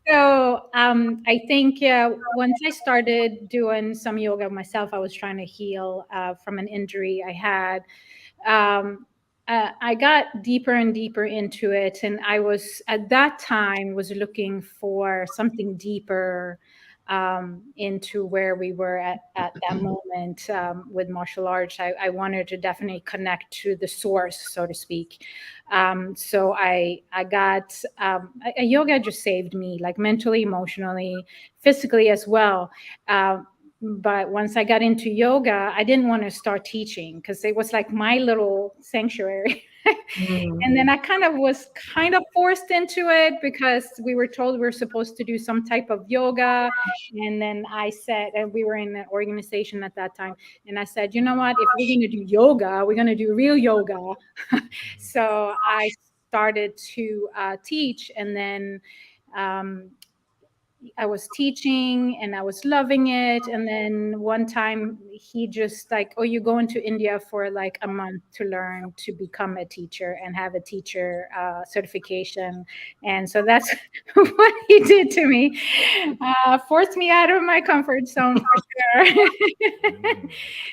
so I think once I started doing some yoga myself, I was trying to heal from an injury I had. I got deeper and deeper into it, and I was at that time was looking for something deeper into where we were at that moment with martial arts. I wanted to definitely connect to the source, so to speak. So I got yoga just saved me, like mentally, emotionally, physically as well. But once I got into yoga, I didn't want to start teaching, because it was like my little sanctuary. And then I was kind of forced into it because we were told we were supposed to do some type of yoga. And then I said, and we were in an organization at that time, and I said, you know what, if we're going to do yoga, we're going to do real yoga. So I started to teach, and then I was teaching and I was loving it. And then one time he just like, oh, you're going to India for like a month to learn to become a teacher and have a teacher certification. And so that's what he did to me. Forced me out of my comfort zone for sure.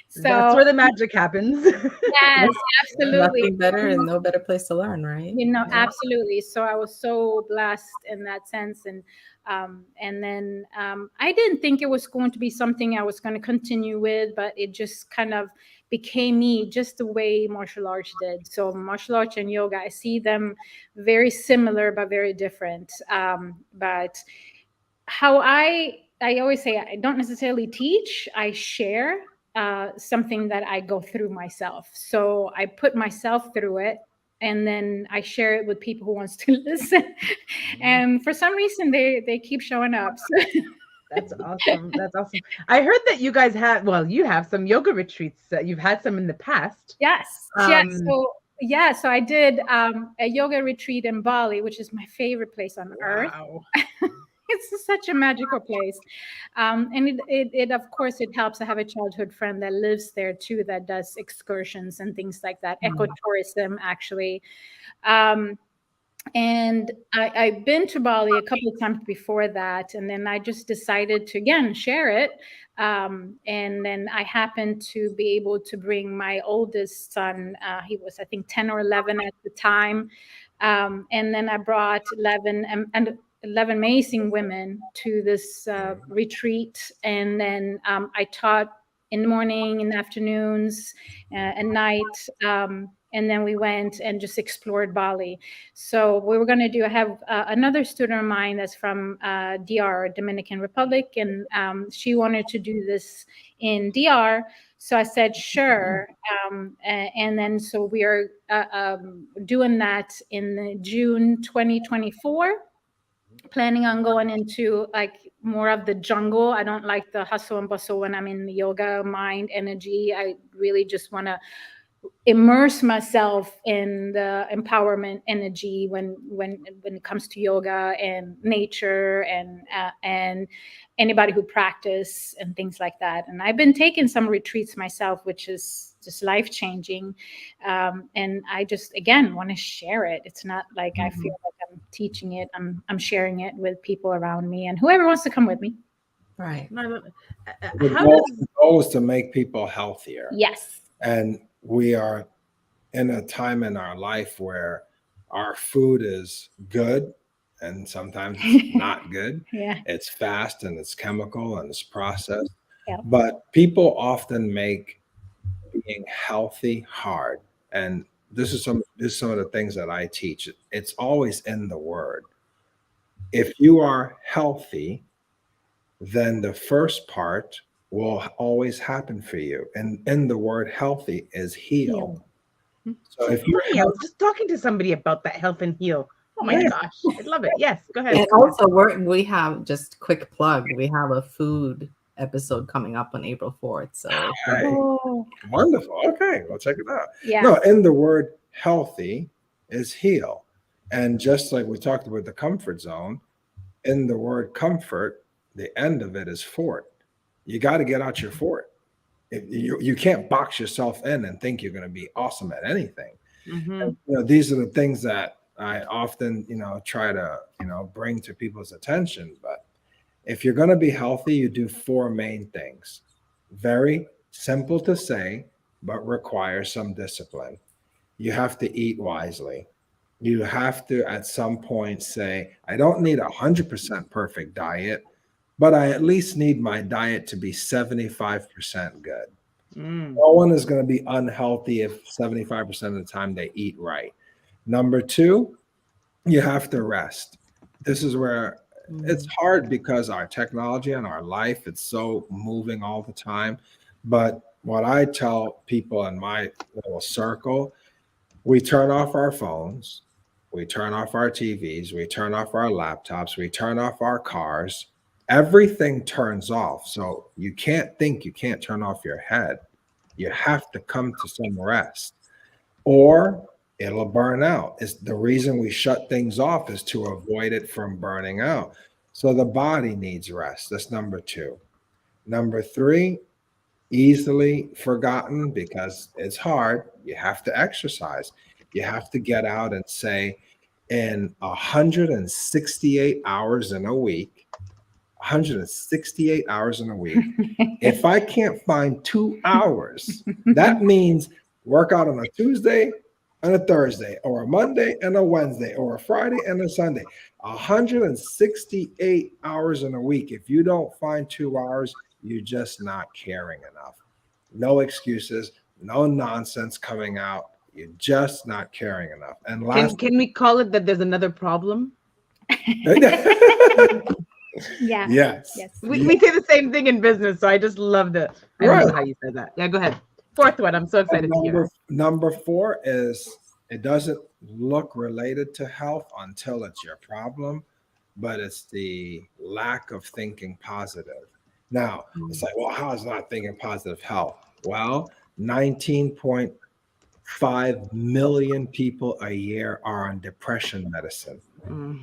So that's where the magic happens. Yes, absolutely. Nothing better and no better place to learn, right? Absolutely. So I was so blessed in that sense. And then I didn't think it was going to be something I was going to continue with, but it just kind of became me, just the way martial arts did. So martial arts and yoga, I see them very similar but very different. But how I always say, I don't necessarily teach, I share something that I go through myself. So I put myself through it, and then I share it with people who wants to listen. And for some reason, they keep showing up. So. That's awesome. That's awesome. I heard that you guys you have some yoga retreats. You've had some in the past. Yes. So I did a yoga retreat in Bali, which is my favorite place on earth. It's such a magical place. And it of course, it helps. I have a childhood friend that lives there too, that does excursions and things like that, ecotourism actually. And I've been to Bali a couple of times before that. And then I just decided to, again, share it. And then I happened to be able to bring my oldest son. He was, I think, 10 or 11 at the time. And then I brought 11 amazing women to this retreat. And then I taught in the morning, in the afternoons, at night. And then we went and just explored Bali. So we were going to I have another student of mine that's from DR, Dominican Republic, and she wanted to do this in DR. So I said, sure. And then so we are doing that in June 2024. Planning on going into like more of the jungle. I don't like the hustle and bustle when I'm in the yoga mind energy. I really just want to immerse myself in the empowerment energy when it comes to yoga and nature and anybody who practice and things like that. And I've been taking some retreats myself, which is just life-changing. And I just, again, want to share it. It's not like I feel like I'm teaching it. I'm sharing it with people around me and whoever wants to come with me. Right. The goal is to make people healthier. Yes. And we are in a time in our life where our food is good and sometimes it's not good. Yeah. It's fast and it's chemical and it's processed. Yeah. But people often make being healthy hard. And this is some of the things that I teach. It's always in the word. If you are healthy, then the first part will always happen for you. And in the word healthy is heal. So if you're I was just talking to somebody about that, health and heal. Oh my gosh, I love it. Yes, go ahead. And also we have, just quick plug, we have a food episode coming up on April 4th. So wonderful. Okay, we'll check it out. Yeah. No, in the word healthy is heal. And just like we talked about the comfort zone, in the word comfort, the end of it is fort. You got to get out your fort. You can't box yourself in and think you're going to be awesome at anything. And, these are the things that I often, try to, bring to people's attention. But if you're going to be healthy, you do four main things. Very simple to say, but require some discipline. You have to eat wisely. You have to, at some point, say, I don't need 100% perfect diet, but I at least need my diet to be 75% good. No one is going to be unhealthy if 75% of the time they eat right. Number two, you have to rest. This is where it's hard because our technology and our life, it's so moving all the time. But what I tell people in my little circle, We turn off our phones, we turn off our TVs, we turn off our laptops, we turn off our cars. Everything turns off. So you can't think, you can't turn off your head. You have to come to some rest, or it'll burn out. Is the reason we shut things off is to avoid it from burning out. So the body needs rest. That's number two. Number three, easily forgotten because it's hard. You have to exercise. You have to get out and say, in 168 hours in a week, 168 hours in a week, if I can't find 2 hours, that means work out on a Tuesday and a Thursday, or a Monday and a Wednesday, or a Friday and a Sunday. 168 hours in a week. If you don't find 2 hours, you're just not caring enough. No excuses, no nonsense coming out. You're just not caring enough. And last, Can we call it that there's another problem? Yeah. yes. We say the same thing in business, so I just love I love how you said that. Yeah, go ahead. Fourth one, I'm so excited to hear. Number four is, it doesn't look related to health until it's your problem, but it's the lack of thinking positive. Now, it's like, well, how is not thinking positive health? Well, 19.5 million people a year are on depression medicine.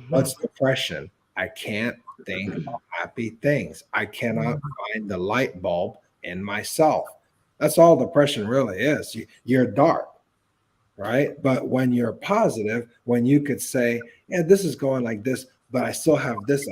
What's depression? I can't think of happy things. I cannot find the light bulb in myself. That's all depression really is. You're dark, right? But when you're positive, when you could say, yeah, this is going like this, but I still have this,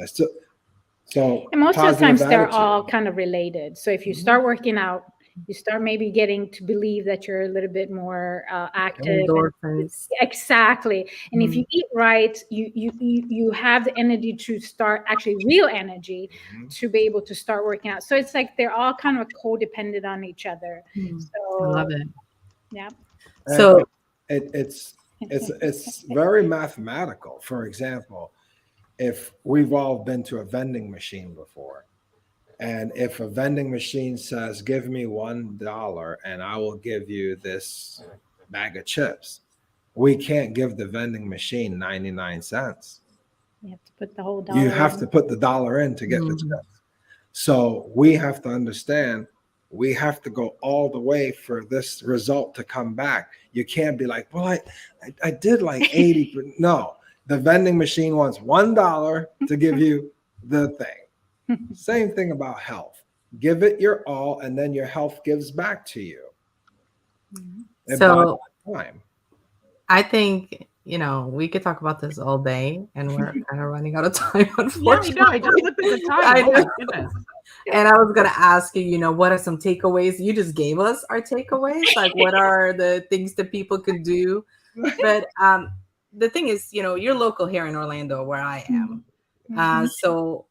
so And most of the times they're attitude. all kind of related. So if you start working out, you start maybe getting to believe that you're a little bit more active. Endorphins. Exactly. And if you eat right, you have the energy to start, actually real energy, to be able to start working out. So it's like they're all kind of codependent on each other. So I love it. yeah. And So it's very mathematical. For example, if we've all been to a vending machine before, and if a vending machine says, give me $1 and I will give you this bag of chips, we can't give the vending machine 99 cents. You have to put the whole dollar You have in. to put the dollar in to get the chips. So we have to understand, we have to go all the way for this result to come back. You can't be like, well, I did like 80. No, the vending machine wants $1 to give you the thing. Same thing about health. Give it your all, and then your health gives back to you. So time. I think, we could talk about this all day, and we're kind of running out of time, unfortunately. Yeah, I just looked at the time. Oh my goodness. And I was going to ask you, what are some takeaways? You just gave us our takeaways. Like, what are the things that people could do? But the thing is, you're local here in Orlando, where I am. So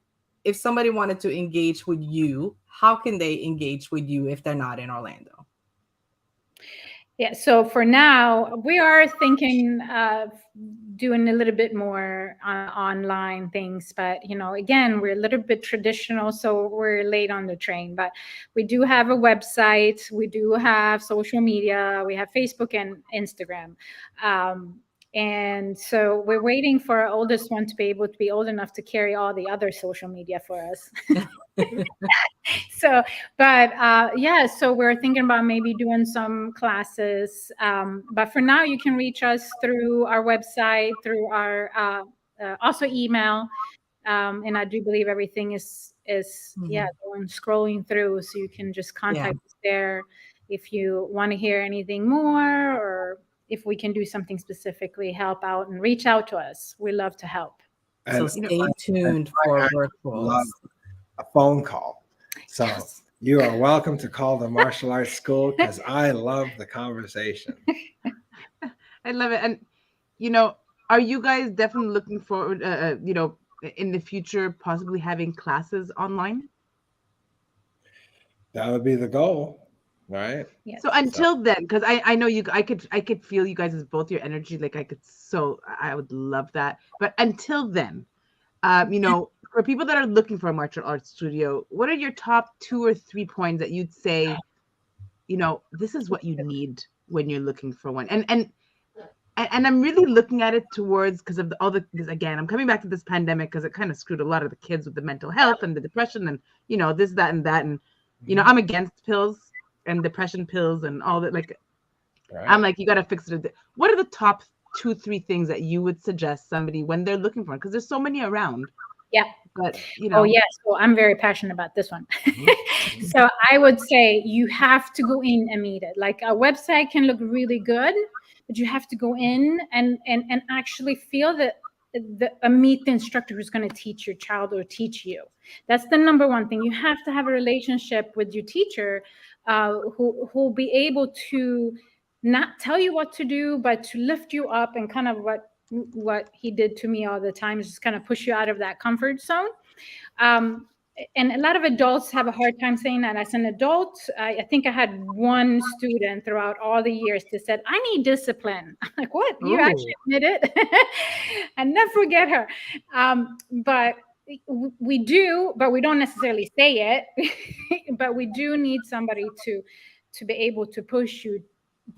if somebody wanted to engage with you, how can they engage with you if they're not in Orlando? Yeah, so for now, we are thinking of doing a little bit more online things, but again, we're a little bit traditional, so we're late on the train. But we do have a website, we do have social media, we have Facebook and Instagram. And so we're waiting for our oldest one to be able to be old enough to carry all the other social media for us. So we're thinking about maybe doing some classes. But for now, you can reach us through our website, through our also email. And I do believe everything is going scrolling through, so you can just contact us there if you want to hear anything more, or if we can do something specifically, help out and reach out to us. We love to help. So stay tuned for virtuals. A phone call. So you are welcome to call the martial arts school, because I love the conversation. I love it. And, are you guys definitely looking forward, in the future, possibly having classes online? That would be the goal. Right. Yes. So until then, because I know I could feel you guys as both your energy. Like I would love that. But until then, for people that are looking for a martial arts studio, what are your top 2 or 3 points that you'd say, this is what you need when you're looking for one? And and I'm really looking at it towards because of this, again, I'm coming back to this pandemic because it kind of screwed a lot of the kids with the mental health and the depression and this, that, and that. And I'm against pills and depression pills and all that. Like, Right. I'm like, you got to fix it. What are the top 2-3 things that you would suggest somebody when they're looking for it? Because there's so many around. Yeah. But Oh yes, so I'm very passionate about this one. So I would say you have to go in and meet it. Like, a website can look really good, but you have to go in and actually feel that meet the instructor who's going to teach your child or teach you. That's the number one thing. You have to have a relationship with your teacher, who'll be able to not tell you what to do, but to lift you up, and kind of what he did to me all the time is just kind of push you out of that comfort zone. And a lot of adults have a hard time saying that. As an adult, I think I had one student throughout all the years that said, I need discipline. I'm like, what? You actually admit it? And never forget her. But we do, but we don't necessarily say it. But we do need somebody to be able to push you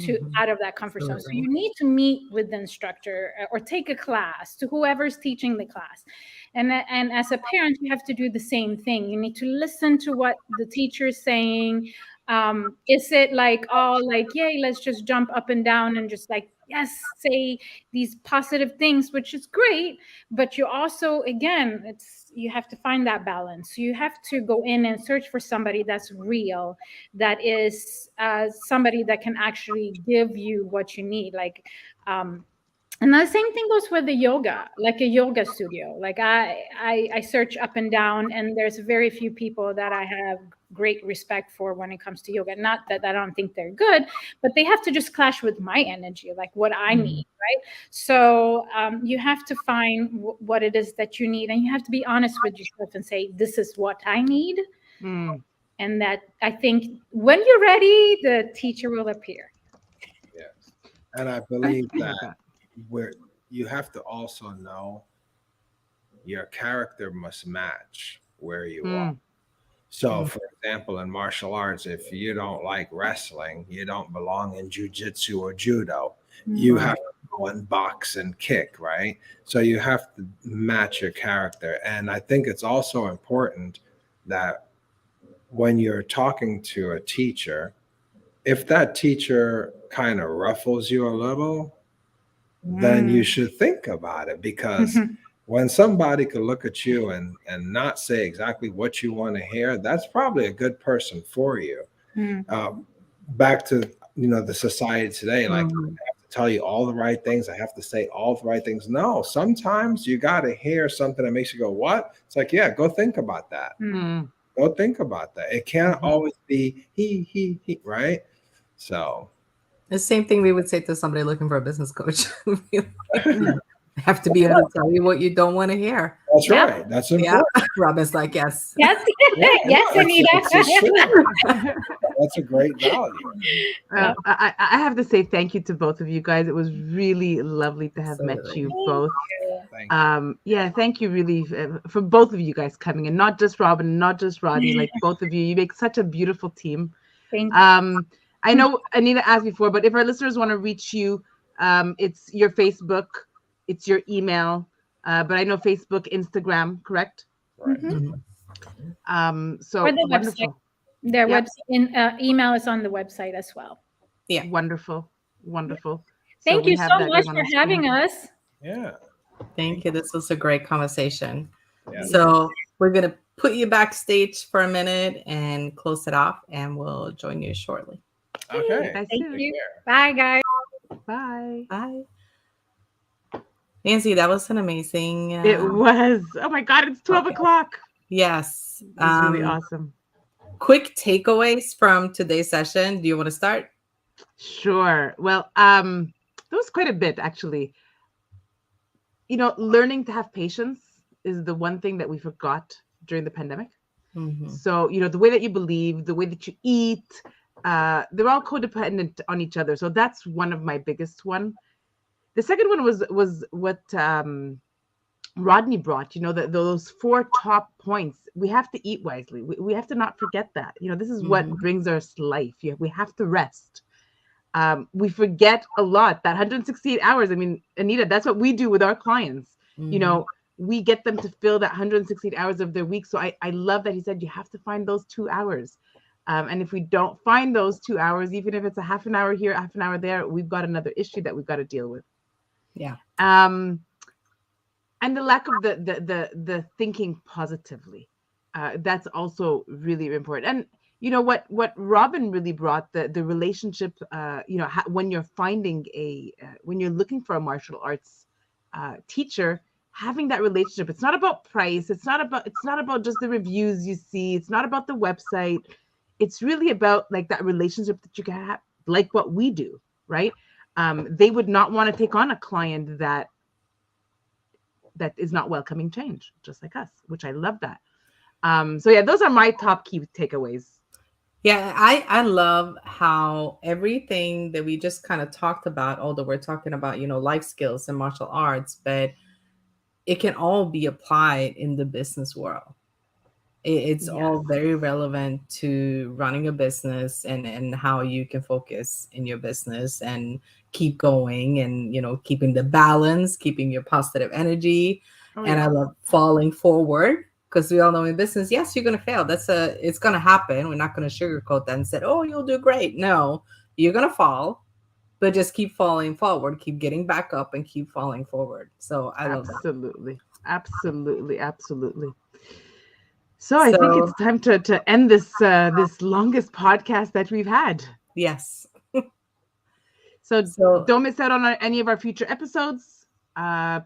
to out of that comfort zone. So you need to meet with the instructor or take a class, to whoever's teaching the class. And as a parent, you have to do the same thing. You need to listen to what the teacher is saying. Is it like, yay, let's just jump up and down and just like, yes, say these positive things, which is great. But you also, again, you have to find that balance. You have to go in and search for somebody that's real, that is somebody that can actually give you what you need. Like, and the same thing goes with the yoga, like a yoga studio. Like I search up and down, and there's very few people that I have great respect for when it comes to yoga. Not that I don't think they're good, but they have to just clash with my energy, like what I need, right? So you have to find what it is that you need, and you have to be honest with yourself and say, this is what I need. And that, I think, when you're ready, the teacher will appear. Yes. And I believe that where you have to also know your character must match where you are. So, for example, in martial arts, if you don't like wrestling, you don't belong in jiu-jitsu or judo. You have to go and box and kick, right? So you have to match your character. And I think it's also important that when you're talking to a teacher, if that teacher kind of ruffles you a little, then you should think about it, because when somebody could look at you and not say exactly what you want to hear, that's probably a good person for you. Back to the society today, like, I have to tell you all the right things, I have to say all the right things. No, sometimes you got to hear something that makes you go, what? It's like, yeah, go think about that. Go think about that. It can't always be he, right? So the same thing we would say to somebody looking for a business coach. Have to be able to tell you what you don't want to hear. That's right. That's important. Yeah. Robin's like, yes. Yes. Yes, Anita. That's a great value. I have to say thank you to both of you guys. It was really lovely to have met you both. Thank you really for both of you guys coming in, not just Robin, not just Rodney, like both of you. You make such a beautiful team. Thank you. I know Anita asked before, but if our listeners want to reach you, it's your Facebook, it's your email, but I know Facebook, Instagram, correct? Right. So or the wonderful. website. Their website email is on the website as well. Yeah, wonderful. Thank you so much for having us. Yeah. Thank you. This was a great conversation. Yeah. So we're going to put you backstage for a minute and close it off, and we'll join you shortly. Okay. Thank you. Bye, guys. Bye. Bye. Nancy, that was an amazing. It was. Oh my God, it's 12 o'clock. Yes. It was really awesome. Quick takeaways from today's session. Do you want to start? Sure. Well, there was quite a bit, actually. Learning to have patience is the one thing that we forgot during the pandemic. So, the way that you believe, the way that you eat, they're all codependent on each other. So that's one of my biggest one. The second one was what Rodney brought, those 4 top points. We have to eat wisely. We have to not forget that. This is what brings us life. We have to rest. We forget a lot. That 168 hours, I mean, Anita, that's what we do with our clients. You know, we get them to fill that 168 hours of their week. So I love that he said you have to find those 2 hours. And if we don't find those 2 hours, even if it's a half an hour here, half an hour there, we've got another issue that we've got to deal with. Yeah. And the lack of the thinking positively, that's also really important. And you know what Robin really brought, the relationship, you know, when you're finding when you're looking for a martial arts teacher, having that relationship. It's not about price. It's not about just the reviews you see. It's not about the website. It's really about like that relationship that you can have, like what we do, right? They would not want to take on a client that is not welcoming change, just like us, which I love that. So yeah, those are my top key takeaways. Yeah, I love how everything that we just kind of talked about, although we're talking about, you know, life skills and martial arts, but it can all be applied in the business world. It's all very relevant to running a business and how you can focus in your business and keep going and, you know, keeping the balance, keeping your positive energy. I love falling forward, because we all know in business, yes, you're going to fail. It's going to happen. We're not going to sugarcoat that and say, oh, you'll do great. No, you're going to fall, but just keep falling forward, keep getting back up and keep falling forward. So I love that. Absolutely. So I think it's time to end this this longest podcast that we've had. Yes. So don't miss out on any of our future episodes.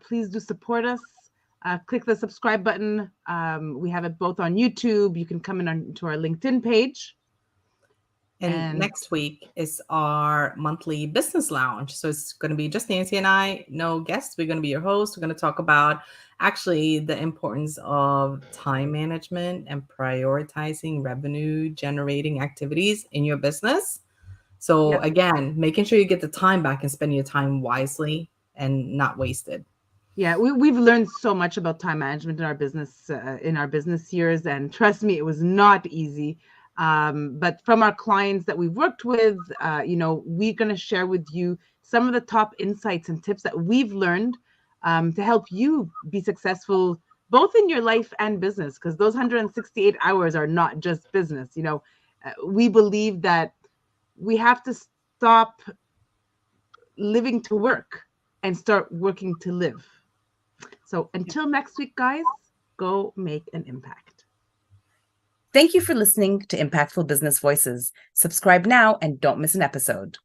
Please do support us. Click the subscribe button. We have it both on YouTube. You can come to our LinkedIn page. And next week is our monthly business lounge. So it's going to be just Nancy and I, no guests. We're going to be your hosts. We're going to talk about actually the importance of time management and prioritizing revenue generating activities in your business. So again, making sure you get the time back and spend your time wisely and not wasted. Yeah, we've learned so much about time management in our business years. And trust me, it was not easy. But from our clients that we've worked with, you know, we're going to share with you some of the top insights and tips that we've learned to help you be successful both in your life and business, because those 168 hours are not just business. You know, we believe that we have to stop living to work and start working to live. So until next week, guys, go make an impact. Thank you for listening to Impactful Business Voices. Subscribe now and don't miss an episode.